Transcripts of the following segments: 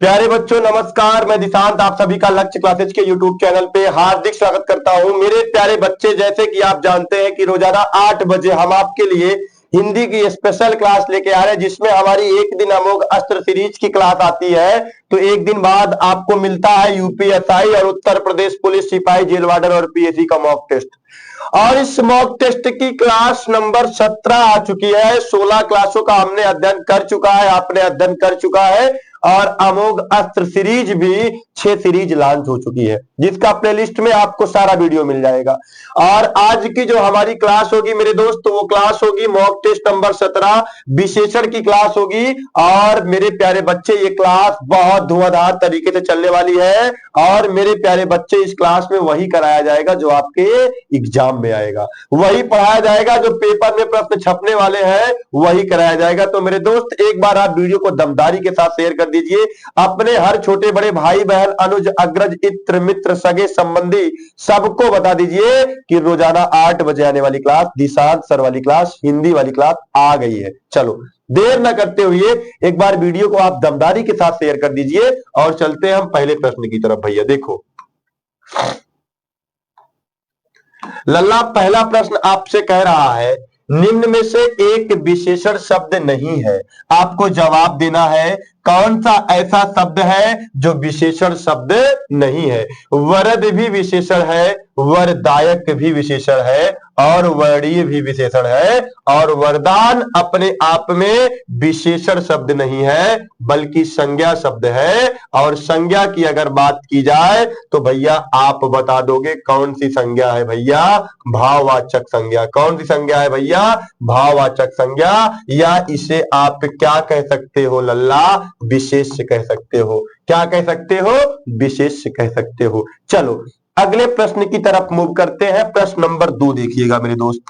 प्यारे बच्चों नमस्कार। मैं दिशांत आप सभी का लक्ष्य क्लासेज के यूट्यूब चैनल पे हार्दिक स्वागत करता हूं। मेरे प्यारे बच्चे, जैसे कि आप जानते हैं कि रोजाना 8 बजे हम आपके लिए हिंदी की स्पेशल क्लास लेके आ रहे हैं, जिसमें हमारी एक दिन अमोघ अस्त्र सीरीज की क्लास आती है। तो एक दिन बाद आपको मिलता है यूपीएसआई और उत्तर प्रदेश पुलिस सिपाही जेल वार्डन और पीएससी का मॉक टेस्ट। और इस मॉक टेस्ट की क्लास नंबर 17 आ चुकी है। 16 क्लासों का हमने अध्ययन कर चुका है, आपने अध्ययन कर चुका है। और अमोघ अस्त्र सीरीज भी 6 सीरीज लॉन्च हो चुकी है, जिसका प्लेलिस्ट में आपको सारा वीडियो मिल जाएगा। और आज की जो हमारी क्लास होगी मेरे दोस्त, वो क्लास होगी मॉक टेस्ट नंबर 17 विशेषण की क्लास होगी। और मेरे प्यारे बच्चे, ये क्लास बहुत धुआंधार तरीके से चलने वाली है। और मेरे प्यारे बच्चे, इस क्लास में वही कराया जाएगा जो आपके एग्जाम में आएगा, वही पढ़ाया जाएगा जो पेपर में प्रश्न छपने वाले हैं, वही कराया जाएगा। तो मेरे दोस्त, एक बार आप वीडियो को दमदारी के साथ शेयर कर दीजिए अपने हर छोटे बड़े भाई बहन अनुज अग्रज इत्र मित्र सगे संबंधी सबको बता दीजिए कि रोजाना 8 बजे आने वाली क्लास, दिशांत सर वाली क्लास, हिंदी वाली क्लास आ गई है। चलो देर न करते हुए एक बार वीडियो को आप दमदारी के साथ शेयर कर दीजिए और चलते हैं हम पहले प्रश्न की तरफ। भैया देखो लल्ला, पहला प्रश्न आपसे कह रहा है निम्न में से एक विशेषण शब्द नहीं है। आपको जवाब देना है कौन सा ऐसा शब्द है जो विशेषण शब्द नहीं है। वरद भी विशेषण है, वरदायक भी विशेषण है और वर्णीय भी विशेषण है। और वरदान अपने आप में विशेषण शब्द नहीं है बल्कि संज्ञा शब्द है। और संज्ञा की अगर बात की जाए तो भैया आप बता दोगे कौन सी संज्ञा है भैया? भाववाचक संज्ञा। कौन सी संज्ञा है भैया? भाववाचक संज्ञा। या इसे आप क्या कह सकते हो लल्ला? विशेष्य कह सकते हो। क्या कह सकते हो? विशेष्य कह सकते हो। चलो अगले प्रश्न की तरफ मूव करते हैं। प्रश्न नंबर 2 देखिएगा मेरे दोस्त।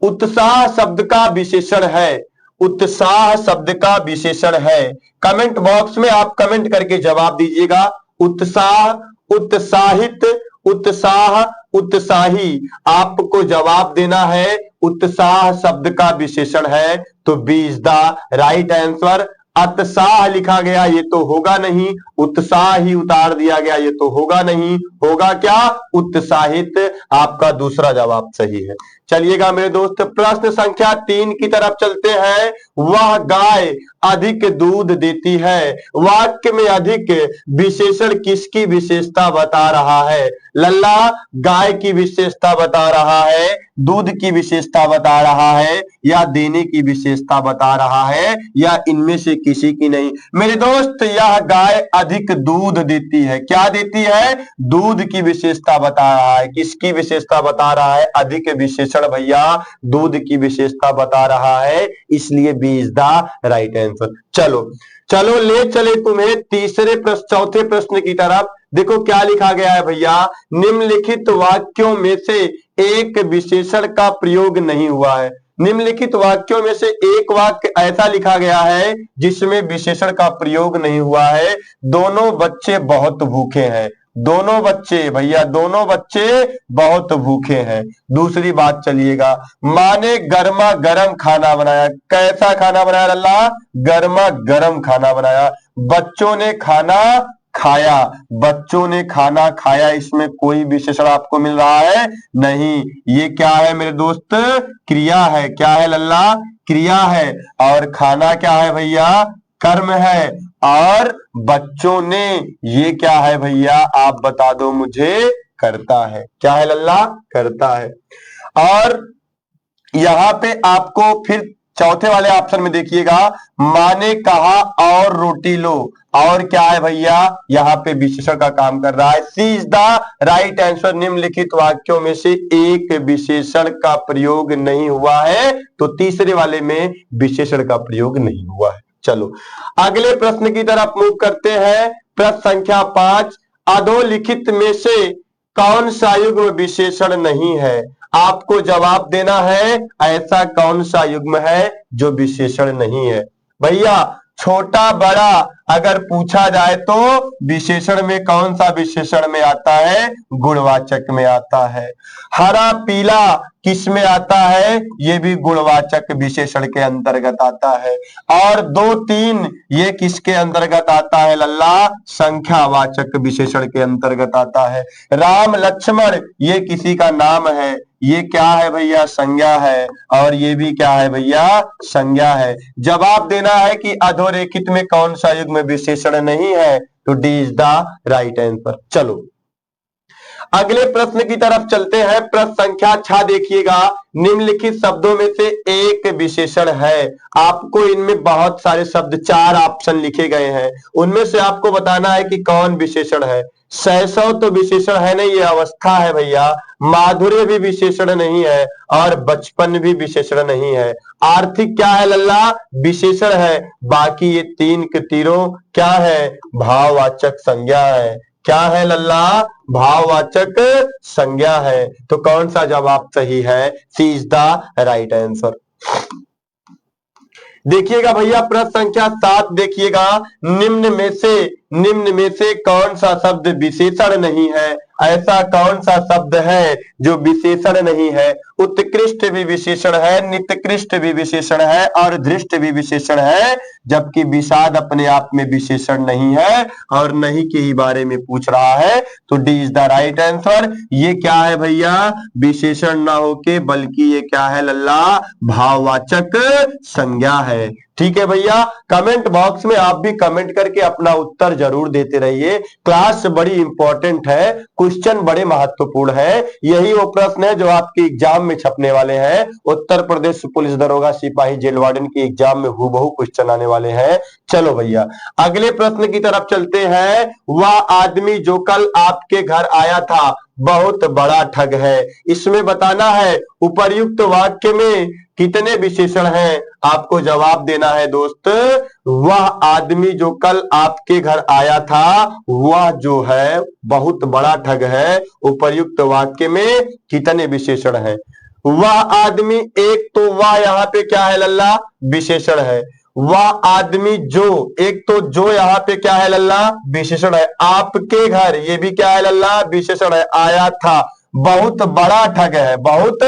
उत्साह शब्द का विशेषण है। उत्साह शब्द का विशेषण है। कमेंट बॉक्स में आप कमेंट करके जवाब दीजिएगा। उत्साह, उत्साहित, उत्साह, उत्साही। आपको जवाब देना है उत्साह शब्द का विशेषण है। तो B is the right answer. उत्साह लिखा गया, ये तो होगा नहीं। उत्साह ही उतार दिया गया, ये तो होगा नहीं। होगा क्या? उत्साहित। आपका दूसरा जवाब सही है। चलिएगा मेरे दोस्त, प्रश्न संख्या 3 की तरफ चलते हैं। वह गाय अधिक दूध देती है। वाक्य में अधिक विशेषण किसकी विशेषता बता रहा है? लल्ला, गाय की विशेषता बता रहा है, दूध की विशेषता बता रहा है, या देने की विशेषता बता रहा है, या इनमें से किसी की नहीं? मेरे दोस्त, यह गाय अधिक दूध देती है। क्या देती है? दूध की विशेषता बता रहा है। किसकी विशेषता बता रहा है? अधिक विशेषण भैया दूध की विशेषता बता रहा है, इसलिए B is the right answer. चलो चलो ले चले तुम्हें तीसरे प्रश्न, चौथे प्रश्न की तरफ। देखो क्या लिखा गया है भैया। निम्नलिखित वाक्यों में से एक विशेषण का प्रयोग नहीं हुआ है। निम्नलिखित वाक्यों में से एक वाक्य ऐसा लिखा गया है जिसमें विशेषण का प्रयोग नहीं हुआ है। दोनों बच्चे बहुत भूखे हैं। दोनों बच्चे भैया, दोनों बच्चे बहुत भूखे हैं। दूसरी बात चलिएगा, माँ ने गर्मा गर्म खाना बनाया। कैसा खाना बनाया लल्ला? गर्मा गर्म खाना बनाया। बच्चों ने खाना खाया। बच्चों ने खाना खाया, इसमें कोई विशेषण आपको मिल रहा है? नहीं। ये क्या है मेरे दोस्त? क्रिया है। क्या है लल्ला? क्रिया है। और खाना क्या है भैया? कर्म है। और बच्चों ने, ये क्या है भैया? आप बता दो मुझे। करता है। क्या है लल्ला? करता है। और यहां पे आपको फिर चौथे वाले ऑप्शन में देखिएगा, माँ ने कहा और रोटी लो। और क्या है भैया? यहाँ पे विशेषण का काम कर रहा है। सी इज द राइट आंसर। निम्नलिखित वाक्यों में से एक विशेषण का प्रयोग नहीं हुआ है, तो तीसरे वाले में विशेषण का प्रयोग नहीं हुआ है। चलो अगले प्रश्न की तरफ मूव करते हैं। प्रश्न संख्या 5, अधोलिखित में से कौन सा युग्म विशेषण नहीं है? आपको जवाब देना है ऐसा कौन सा युग्म है जो विशेषण नहीं है। भैया छोटा बड़ा अगर पूछा जाए तो विशेषण में कौन सा विशेषण में आता है? गुणवाचक में आता है। हरा पीला किस में आता है? ये भी गुणवाचक विशेषण के अंतर्गत आता है। और 2 3 ये किसके अंतर्गत आता है लल्ला? संख्यावाचक विशेषण के अंतर्गत आता है। राम लक्ष्मण ये किसी का नाम है, ये क्या है भैया? संज्ञा है। और ये भी क्या है भैया? संज्ञा है। जवाब देना है कि अधोरेखित में कौन सा युग्म विशेषण नहीं है, तो D is the right answer. चलो अगले प्रश्न की तरफ चलते हैं। प्रश्न संख्या 6 देखिएगा। निम्नलिखित शब्दों में से एक विशेषण है। आपको इनमें बहुत सारे शब्द, 4 ऑप्शन लिखे गए हैं, उनमें से आपको बताना है कि कौन विशेषण है। शैशव तो विशेषण है नहीं, ये अवस्था है भैया। माधुर्य भी विशेषण नहीं है, और बचपन भी विशेषण नहीं है। आर्थिक क्या है लल्ला? विशेषण है। बाकी ये 3 के तीनों क्या है? भाववाचक संज्ञा है। क्या है लल्ला? भाववाचक संज्ञा है। तो कौन सा जवाब सही है? सी इज द राइट आंसर। देखिएगा भैया प्रश्न संख्या 7 देखिएगा। निम्न में से कौन सा शब्द विशेषण नहीं है? ऐसा कौन सा शब्द है जो विशेषण नहीं है? उत्कृष्ट भी विशेषण है, निकृष्ट भी विशेषण है, और धृष्ट भी विशेषण है, जबकि विषाद अपने आप में विशेषण नहीं है और नहीं के ही बारे में पूछ रहा है। तो D is the right answer. ये क्या है भैया? विशेषण ना होके बल्कि ये क्या है लल्ला? भाववाचक संज्ञा है। ठीक है भैया, कमेंट बॉक्स में आप भी कमेंट करके अपना उत्तर जरूर देते रहिए। क्लास बड़ी इंपॉर्टेंट है, क्वेश्चन बड़े महत्वपूर्ण है। यही वो प्रश्न है जो आपके एग्जाम में छपने वाले हैं। उत्तर प्रदेश पुलिस दरोगा सिपाही जेल वार्डन की एग्जाम में हूबहू क्वेश्चन आने वाले हैं। चलो भैया अगले प्रश्न की तरफ चलते हैं। वह आदमी जो कल आपके घर आया था बहुत बड़ा ठग है। इसमें बताना है उपर्युक्त वाक्य में कितने विशेषण हैं? आपको जवाब देना है दोस्त। वह आदमी जो कल आपके घर आया था वह जो है बहुत बड़ा ठग है। उपर्युक्त वाक्य में कितने विशेषण हैं? वह आदमी, एक तो वह यहाँ पे क्या है लल्ला? विशेषण है। वह आदमी जो, एक तो जो यहाँ पे क्या है लल्ला? विशेषण है। आपके घर, ये भी क्या है लल्ला? विशेषण है। आया था, बहुत बड़ा ठग है, बहुत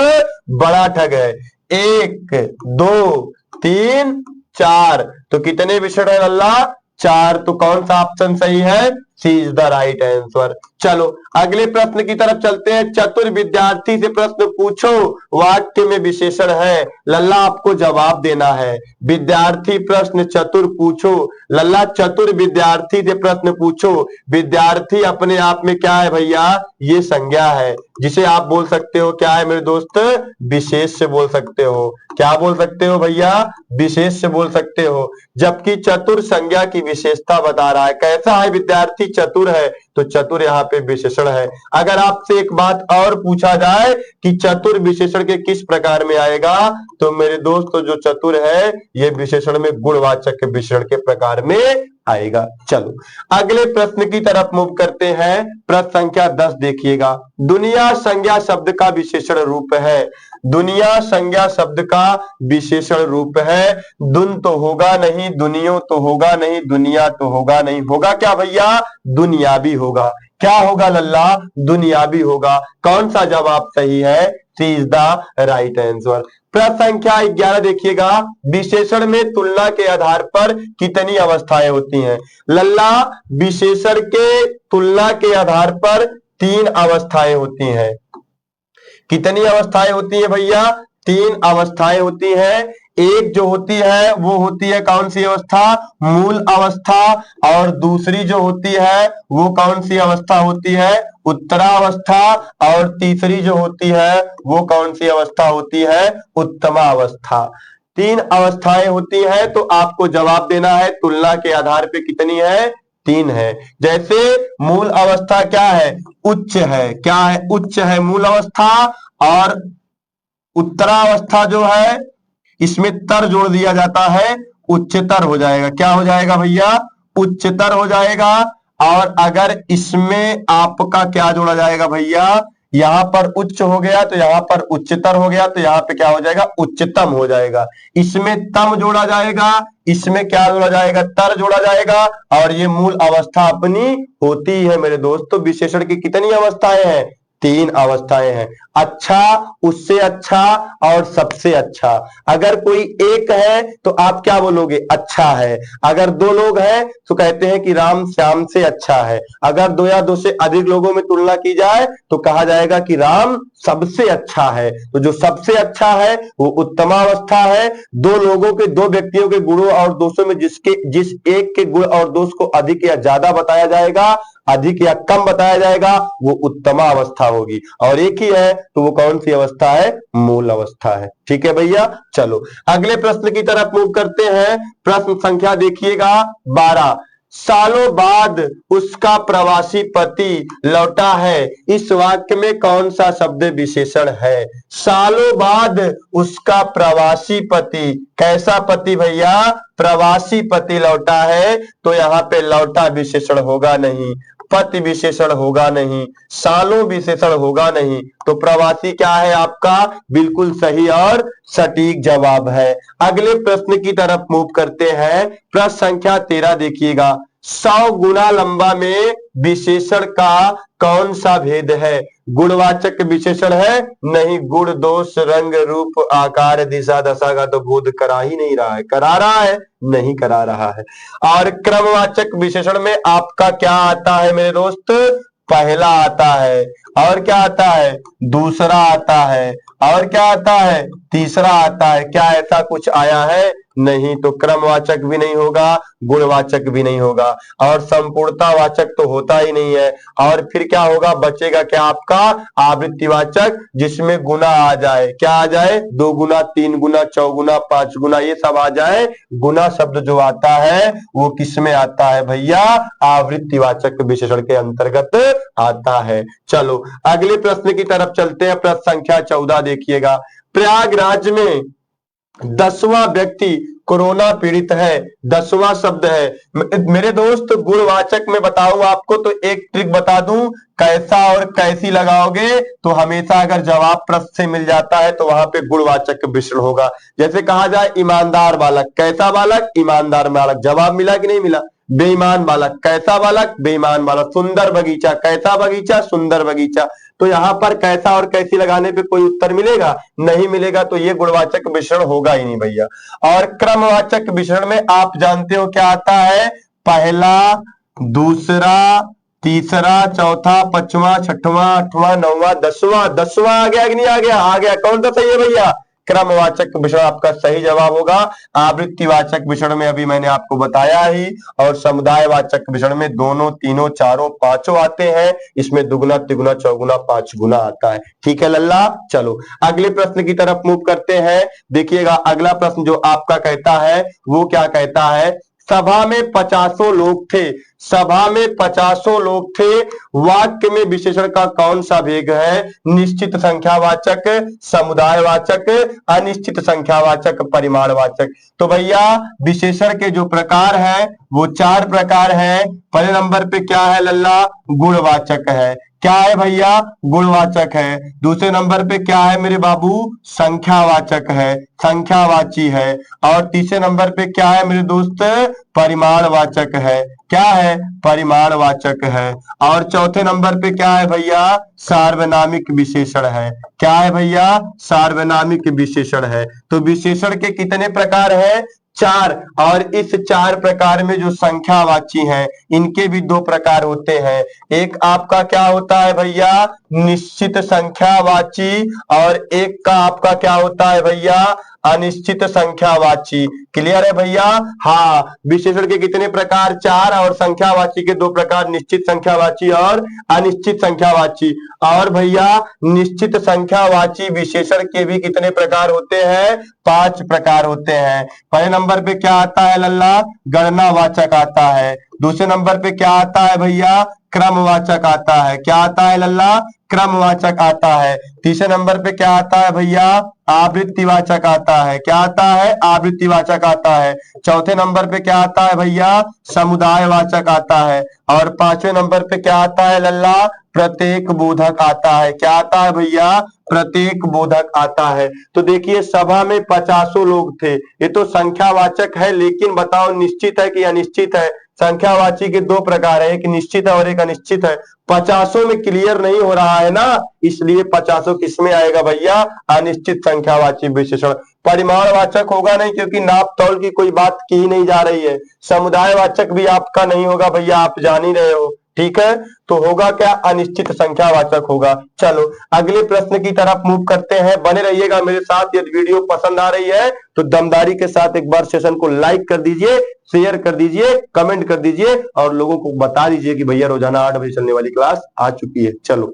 बड़ा ठग है। 1 2 3 4, तो कितने विशेषण है लल्ला? 4। तो कौन सा ऑप्शन सही है? सी इज द राइट आंसर। चलो अगले प्रश्न की तरफ चलते हैं। चतुर विद्यार्थी से प्रश्न पूछो, वाक्य में विशेषण है। लल्ला आपको जवाब देना है। विद्यार्थी प्रश्न चतुर पूछो, लल्ला चतुर विद्यार्थी से प्रश्न पूछो। विद्यार्थी अपने आप में क्या है भैया? ये संज्ञा है, जिसे आप बोल सकते हो क्या है मेरे दोस्त? विशेष से बोल सकते हो। क्या बोल सकते हो भैया? विशेष से बोल सकते हो। जबकि चतुर संज्ञा की विशेषता बता रहा है। कैसा है विद्यार्थी? चतुर है, तो चतुर यहाँ पे विशेषण है। अगर आपसे एक बात और पूछा जाए कि चतुर विशेषण के किस प्रकार में आएगा, तो मेरे दोस्त जो चतुर है ये विशेषण में गुणवाचक विशेषण के प्रकार में आएगा। चलो अगले प्रश्न की तरफ मूव करते हैं। प्रश्न संख्या 10 देखिएगा। दुनिया संज्ञा शब्द का विशेषण रूप है। दुनिया संज्ञा शब्द का विशेषण रूप है। दुन तो होगा नहीं, दुनियो तो होगा नहीं, दुनिया तो होगा नहीं। होगा क्या भैया? दुनियावी होगा। क्या होगा लल्ला? दुनियावी होगा। कौन सा जवाब सही है? सी इज द राइट आंसर। प्रश्न संख्या 11 देखिएगा। विशेषण में तुलना के आधार पर कितनी अवस्थाएं होती हैं? लल्ला विशेषण के तुलना के आधार पर 3 अवस्थाएं होती हैं। कितनी अवस्थाएं होती है भैया? 3 अवस्थाएं होती हैं। एक जो होती है वो होती है कौन सी अवस्था? मूल अवस्था। और दूसरी जो होती है वो कौन सी अवस्था होती है? उत्तरावस्था। और तीसरी जो होती है वो कौन सी अवस्था होती है? उत्तमावस्था। 3 अवस्थाएं होती है। तो आपको जवाब देना है तुलना के आधार पे कितनी है? 3 है। जैसे मूल अवस्था क्या है? उच्च है। क्या है? उच्च है मूल अवस्था। और उत्तरावस्था जो है इसमें तर जोड़ दिया जाता है, उच्चतर हो जाएगा। क्या हो जाएगा भैया? उच्चतर हो जाएगा। और अगर इसमें आपका क्या जोड़ा जाएगा भैया? यहाँ पर उच्च हो गया तो यहाँ पर उच्चतर हो गया, तो यहाँ पे क्या हो जाएगा, उच्चतम हो जाएगा। इसमें तम जोड़ा जाएगा, इसमें क्या जोड़ा जाएगा, तर जोड़ा जाएगा, और ये मूल अवस्था अपनी होती है मेरे दोस्तों। विशेषण की कितनी अवस्थाएं हैं, 3 अवस्थाएं हैं। अच्छा, उससे अच्छा और सबसे अच्छा। अगर कोई एक है तो आप क्या बोलोगे, अच्छा है। अगर 2 लोग हैं तो कहते हैं कि राम श्याम से अच्छा है। अगर 2 या 2 से अधिक लोगों में तुलना की जाए तो कहा जाएगा कि राम सबसे अच्छा है। तो जो सबसे अच्छा है वो उत्तमावस्था है। 2 लोगों के, 2 व्यक्तियों के गुणों और दोषों में जिस एक के गुण और दोष को अधिक या ज्यादा बताया जाएगा, अधिक या कम बताया जाएगा, वो उत्तमा अवस्था होगी। और एक ही है तो वो कौन सी अवस्था है, मूल अवस्था है। ठीक है भैया, चलो अगले प्रश्न की तरफ मूव करते हैं। प्रश्न संख्या देखिएगा 12। सालों बाद उसका प्रवासी पति लौटा है, इस वाक्य में कौन सा शब्द विशेषण है। सालों बाद उसका प्रवासी पति, कैसा पति भैया, प्रवासी पति लौटा है, तो यहाँ पे लौटा विशेषण होगा नहीं, पति विशेषण होगा नहीं, सालों विशेषण होगा नहीं, तो प्रवासी क्या है आपका, बिल्कुल सही और सटीक जवाब है। अगले प्रश्न की तरफ मूव करते हैं। प्रश्न संख्या 13 देखिएगा। 100 गुना लंबा में विशेषण का कौन सा भेद है। गुणवाचक विशेषण है, नहीं। गुण दोष रंग रूप आकार दिशा दशा का तो बोध करा ही नहीं रहा है, करा रहा है, नहीं करा रहा है। और क्रमवाचक विशेषण में आपका क्या आता है मेरे दोस्त, पहला आता है, और क्या आता है, दूसरा आता है, और क्या आता है, तीसरा आता है। क्या ऐसा कुछ आया है, नहीं। तो क्रमवाचक भी नहीं होगा, गुणवाचक भी नहीं होगा, और संपूर्णतावाचक तो होता ही नहीं है। और फिर क्या होगा, बचेगा क्या आपका, आवृत्तिवाचक, जिसमें गुना आ जाए। क्या आ जाए, 2 गुना, 3 गुना, 4 गुना, 5 गुना, ये सब आ जाए। गुना शब्द जो आता है वो किस में आता है भैया, आवृत्तिवाचक विशेषण के अंतर्गत आता है। चलो अगले प्रश्न की तरफ चलते हैं। प्रश्न संख्या 14 देखिएगा। प्रयागराज में 10वां व्यक्ति कोरोना पीड़ित है, 10वां शब्द है मेरे दोस्त। गुणवाचक में बताऊं आपको तो एक ट्रिक बता दूं, कैसा और कैसी लगाओगे तो हमेशा अगर जवाब प्रश्न से मिल जाता है तो वहां पे गुणवाचक विशेषण होगा। जैसे कहा जाए ईमानदार बालक, कैसा बालक, ईमानदार बालक, जवाब मिला कि नहीं मिला। बेईमान बालक, कैसा बालक, बेईमान बालक। सुंदर बगीचा, कैसा बगीचा, सुंदर बगीचा। तो यहां पर कैसा और कैसी लगाने पे कोई उत्तर मिलेगा, नहीं मिलेगा, तो ये गुणवाचक विशेषण होगा ही नहीं भैया। और क्रमवाचक विशेषण में आप जानते हो क्या आता है, पहला, दूसरा, तीसरा, चौथा, पांचवा, छठवां, आठवां, 9वां, 10वां। 10वां आ गया कि नहीं आ गया, आ गया। कौन सा सही है भैया, क्रमवाचक विशेषण आपका सही जवाब होगा। आवृत्तिवाचक विशेषण में अभी मैंने आपको बताया ही, और समुदायवाचक विशेषण में दोनों, तीनों, चारों, पांचों आते हैं। इसमें दुगुना, तिगुना, चौगुना, 5 गुना आता है। ठीक है लल्ला, चलो अगले प्रश्न की तरफ मूव करते हैं। देखिएगा अगला प्रश्न जो आपका कहता है वो क्या कहता है, सभा में 50 लोग थे, सभा में 50 लोग थे, वाक्य में विशेषण का कौन सा भेद है, निश्चित संख्यावाचक, समुदायवाचक, अनिश्चित संख्यावाचक, परिमाणवाचक। तो भैया विशेषण के जो प्रकार है वो 4 प्रकार है। पहले नंबर पे क्या है लल्ला, गुणवाचक है। क्या है भैया, गुणवाचक है। दूसरे नंबर पे क्या है मेरे बाबू, संख्यावाचक है, संख्यावाची है। और तीसरे नंबर पे क्या है मेरे दोस्त, परिमाणवाचक है। क्या है, परिमाणवाचक है। और चौथे नंबर पे क्या है भैया, सार्वनामिक विशेषण है। क्या है भैया, सार्वनामिक विशेषण है। तो विशेषण के कितने प्रकार है, 4। और इस 4 प्रकार में जो संख्यावाची हैं इनके भी 2 प्रकार होते हैं। एक आपका क्या होता है भैया, निश्चित संख्यावाची, और एक का आपका क्या होता है भैया, अनिश्चित संख्यावाची। क्लियर है भैया, हाँ। विशेषण के कितने प्रकार, 4, और संख्यावाची के 2 प्रकार, निश्चित संख्यावाची और अनिश्चित संख्यावाची। और भैया निश्चित संख्यावाची विशेषण के भी कितने प्रकार होते हैं, 5 प्रकार होते हैं। पहले नंबर पे क्या आता है लल्ला, गणनावाचक आता है। दूसरे नंबर पे क्या आता है भैया, क्रमवाचक आता है। क्या आता है लल्ला, क्रमवाचक आता है। तीसरे नंबर पे क्या आता है भैया, आवृत्तिवाचक आता है। क्या आता है, आवृत्तिवाचक आता है। चौथे नंबर पे क्या आता है भैया, समुदायवाचक आता है। और पांचवें नंबर पे क्या आता है लल्ला, प्रत्येक बोधक आता है। क्या आता है भैया, प्रत्येक बोधक आता है। तो देखिए सभा में 50 लोग थे, ये तो संख्यावाचक है, लेकिन बताओ निश्चित है कि अनिश्चित है। संख्यावाची के दो प्रकार है, एक निश्चित है और एक अनिश्चित है। 50 में क्लियर नहीं हो रहा है ना, इसलिए 50 किसमें आएगा भैया, अनिश्चित संख्यावाची विशेषण। परिमाणवाचक होगा नहीं, क्योंकि नाप तौल की कोई बात की ही नहीं जा रही है। समुदायवाचक भी आपका नहीं होगा भैया, आप जान ही रहे हो, ठीक है। तो होगा क्या, अनिश्चित संख्यावाचक होगा। चलो अगले प्रश्न की तरफ मूव करते हैं, बने रहिएगा मेरे साथ। यदि वीडियो पसंद आ रही है तो दमदारी के साथ एक बार सेशन को लाइक कर दीजिए, शेयर कर दीजिए, कमेंट कर दीजिए और लोगों को बता दीजिए कि भैया रोजाना 8 बजे चलने वाली क्लास आ चुकी है। चलो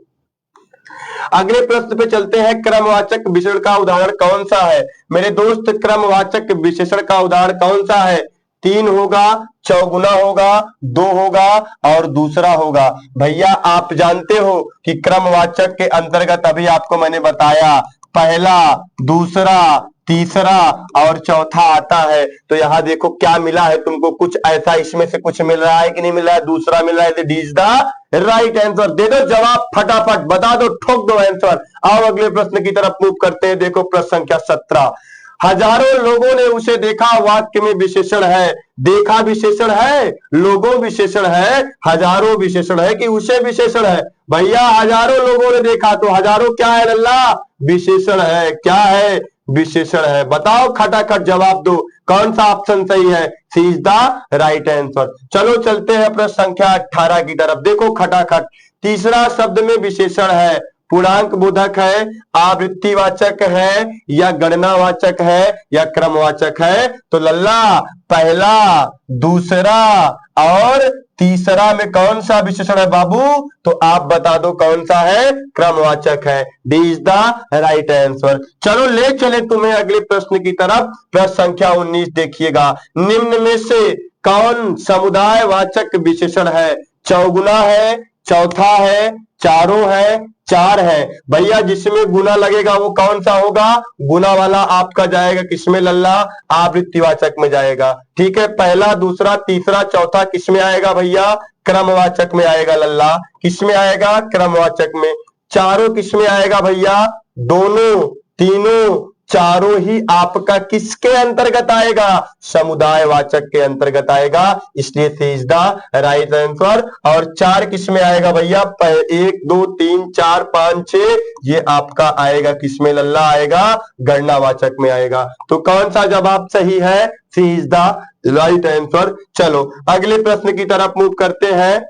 अगले प्रश्न पे चलते हैं। क्रमवाचक विशेषण का उदाहरण कौन सा है मेरे दोस्त, क्रमवाचक विशेषण का उदाहरण कौन सा है। 3 होगा, चौगुना होगा, 2 होगा और दूसरा होगा। भैया आप जानते हो कि क्रमवाचक के अंतर्गत अभी आपको मैंने बताया पहला, दूसरा, तीसरा और चौथा आता है। तो यहाँ देखो क्या मिला है तुमको, कुछ ऐसा इसमें से कुछ मिल रहा है कि नहीं मिल रहा है, दूसरा मिल रहा है। D is the right answer. दे दो जवाब, फटाफट बता दो, ठोक दो आंसर। आओ अगले प्रश्न की तरफ मूव करते हैं। देखो प्रश्न संख्या 17। हजारों लोगों ने उसे देखा, वाक्य में विशेषण है। देखा विशेषण है, लोगों विशेषण है, हजारों विशेषण है कि उसे विशेषण है। भैया हजारों लोगों ने देखा, तो हजारों क्या है लल्ला, विशेषण है। क्या है, विशेषण है। बताओ खटाखट जवाब दो, कौन सा ऑप्शन सही है। सी इज द राइट आंसर। चलो चलते हैं प्रश्न संख्या 18 की तरफ। देखो खटाखट, तीसरा शब्द में विशेषण है, पूर्णांक बोधक है, आवृत्तिवाचक है या गणनावाचक है या क्रमवाचक है। तो लल्ला पहला, दूसरा और तीसरा में कौन सा विशेषण है बाबू, तो आप बता दो कौन सा है, क्रमवाचक है। D is the right answer. चलो ले चले तुम्हें अगले प्रश्न की तरफ। प्रश्न संख्या 19 देखिएगा। निम्न में से कौन समुदायवाचक विशेषण है। चौगुना है, चौथा है, चारों है, चार है। भैया जिसमें गुना लगेगा वो कौन सा होगा, गुना वाला आपका जाएगा किसमें लल्ला, आवृत्तिवाचक में जाएगा। ठीक है, पहला, दूसरा, तीसरा, चौथा किसमें आएगा भैया, क्रमवाचक में आएगा लल्ला। किसमें आएगा, क्रमवाचक में। चारों किसमें आएगा भैया, दोनों, तीनों, चारों ही आपका किसके अंतर्गत आएगा, समुदायवाचक के अंतर्गत आएगा, इसलिए सी इज द राइट आंसर। और चार किसमें आएगा भैया, 1 2 3 4 5 6, ये आपका आएगा किसमें लल्ला, आएगा गणनावाचक में आएगा। तो कौन सा जवाब सही है, सी इज द राइट आंसर। चलो अगले प्रश्न की तरफ मूव करते हैं।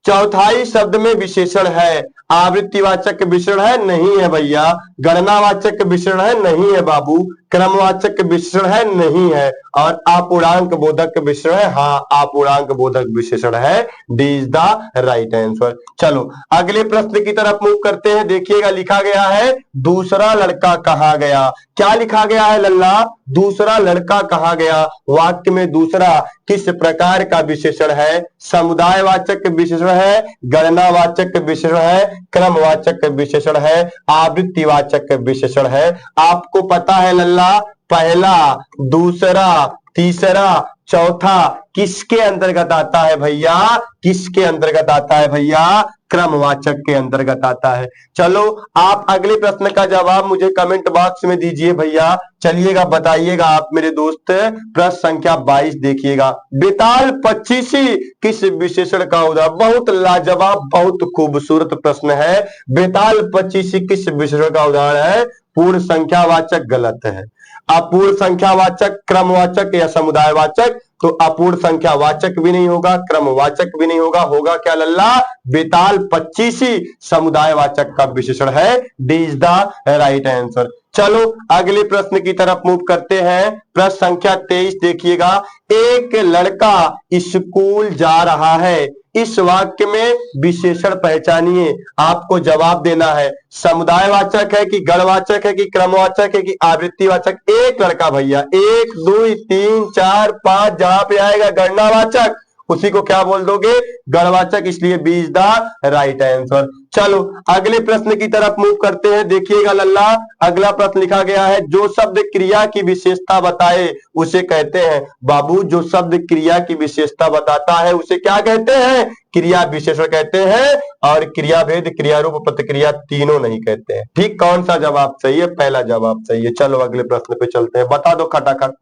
चौथाई शब्द में विशेषण है, आवृत्तिवाचक विशेषण है, नहीं है भैया। गणनावाचक विशेषण है, नहीं है बाबू। क्रमवाचक विशेषण है, नहीं है। और अपूर्णांक बोधक विशेषण है, हाँ अपूर्णांक बोधक विशेषण है। D is the right answer. चलो अगले प्रश्न की तरफ मूव करते हैं। देखिएगा लिखा गया है, दूसरा लड़का कहा गया। क्या लिखा गया है लल्ला, दूसरा लड़का कहा गया। वाक्य में दूसरा किस प्रकार का विशेषण है, समुदायवाचक विशेषण है, गणनावाचक विशेषण है, क्रमवाचक विशेषण है, आवृत्तिवाचक विशेषण है। आपको पता है लल्ला, पहला, दूसरा, तीसरा, चौथा किसके अंतर्गत आता है भैया, किसके अंतर्गत आता है भैया, क्रमवाचक के अंतर्गत आता है। चलो आप अगले प्रश्न का जवाब मुझे कमेंट बॉक्स में दीजिए भैया। चलिएगा बताइएगा आप मेरे दोस्त। प्रश्न संख्या 22 देखिएगा। बेताल पच्चीसी किस विशेषण का उदाहरण, बहुत लाजवाब बहुत खूबसूरत प्रश्न है। बेताल पच्चीसी किस विशेषण का उदाहरण है, पूर्ण संख्यावाचक गलत है। अपूर्ण संख्यावाचक, क्रमवाचक या समुदायवाचक, तो अपूर्ण संख्यावाचक भी नहीं होगा, क्रमवाचक भी नहीं होगा। होगा क्या लल्ला, बेताल पच्चीसी समुदायवाचक का विशेषण है। D is the right answer. चलो अगले प्रश्न की तरफ मूव करते हैं। प्रश्न संख्या 23 देखिएगा। एक लड़का स्कूल जा रहा है, इस वाक्य में विशेषण पहचानिए। आपको जवाब देना है, समुदायवाचक है कि गणवाचक है कि क्रमवाचक है कि आवृत्तिवाचक। एक लड़का भैया, 1 2 3 4 5, जहां पे आएगा गणनावाचक उसी को क्या बोल दोगे, गणवाचक, इसलिए B is the right answer. चलो अगले प्रश्न की तरफ मूव करते हैं। देखिएगा लल्ला, अगला प्रश्न लिखा गया है, जो शब्द क्रिया की विशेषता बताए उसे कहते हैं। बाबू, जो शब्द क्रिया की विशेषता बताता है उसे क्या कहते हैं, क्रिया विशेषण कहते हैं। और क्रियाभेद, क्रियारूप, प्रतिक्रिया तीनों नहीं कहते हैं। ठीक, कौन सा जवाब सही है, पहला जवाब सही है। चलो अगले प्रश्न पे चलते हैं, बता दो खटाखट।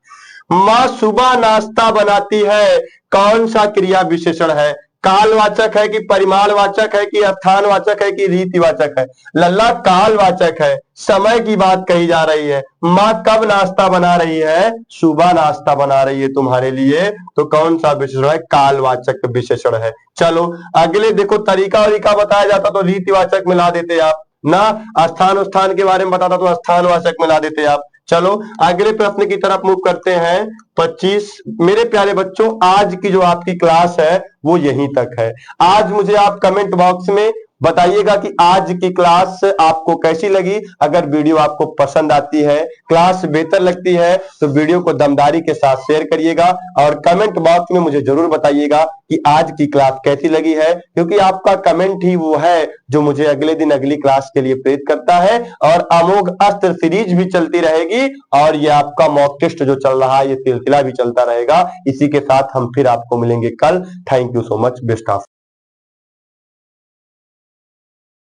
माँ सुबह नाश्ता बनाती है, कौन सा क्रिया विशेषण है, कालवाचक है कि परिमाणवाचक है कि स्थानवाचक है कि रीतिवाचक है। लल्ला कालवाचक है, समय की बात कही जा रही है। माँ कब नाश्ता बना रही है, सुबह नाश्ता बना रही है तुम्हारे लिए, तो कौन सा विशेषण है, कालवाचक विशेषण है। चलो अगले देखो, तरीका वरीका बताया जाता तो रीतिवाचक मिला देते आप ना, स्थान के बारे में बताता तो स्थानवाचक मिला देते आप। चलो अगले प्रश्न की तरफ मूव करते हैं। 25। मेरे प्यारे बच्चों, आज की जो आपकी क्लास है वो यहीं तक है। आज मुझे आप कमेंट बॉक्स में बताइएगा कि आज की क्लास आपको कैसी लगी। अगर वीडियो आपको पसंद आती है, क्लास बेहतर लगती है, तो वीडियो को दमदारी के साथ शेयर करिएगा और कमेंट बॉक्स में मुझे जरूर बताइएगा कि आज की क्लास कैसी लगी है, क्योंकि आपका कमेंट ही वो है जो मुझे अगले दिन अगली क्लास के लिए प्रेरित करता है। और अमोघ अस्त्र सीरीज भी चलती रहेगी और ये आपका मॉक टेस्ट जो चल रहा है ये सिलसिला भी चलता रहेगा। इसी के साथ हम फिर आपको मिलेंगे कल। Thank you so much, best of.